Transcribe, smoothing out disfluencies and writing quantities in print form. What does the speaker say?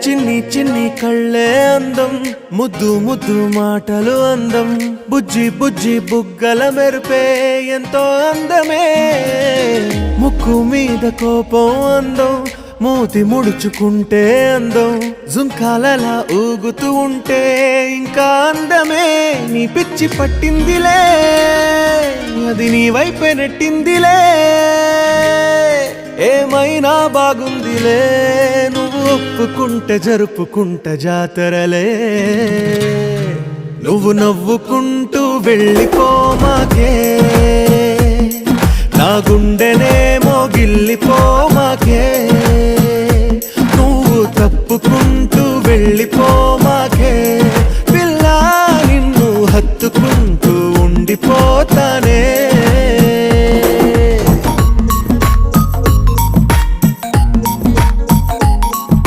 చిన్ని చిన్ని కళ్ళే అందం, ముద్దు ముద్దు మాటలు అందం, బుజ్జి బుజ్జి బుగ్గల మెరుపే ఎంతో అందమే. ముక్కు మీద కోపం అందం, మూతి ముడుచుకుంటే అందం, జుంకాలలా ఊగుతూ ఉంటే ఇంకా అందమే. నీ పిచ్చి పట్టిందిలే, అది నీ వైపే నెట్టిందిలే. ఏమైనా బాగుందిలే, నువ్వు ఒప్పుకుంటే జరుపుకుంట జాతరలే. నువ్వు నవ్వుకుంటూ వెళ్ళిపోమాకే, నా గుండెనేమో గిల్లిపోమాకే.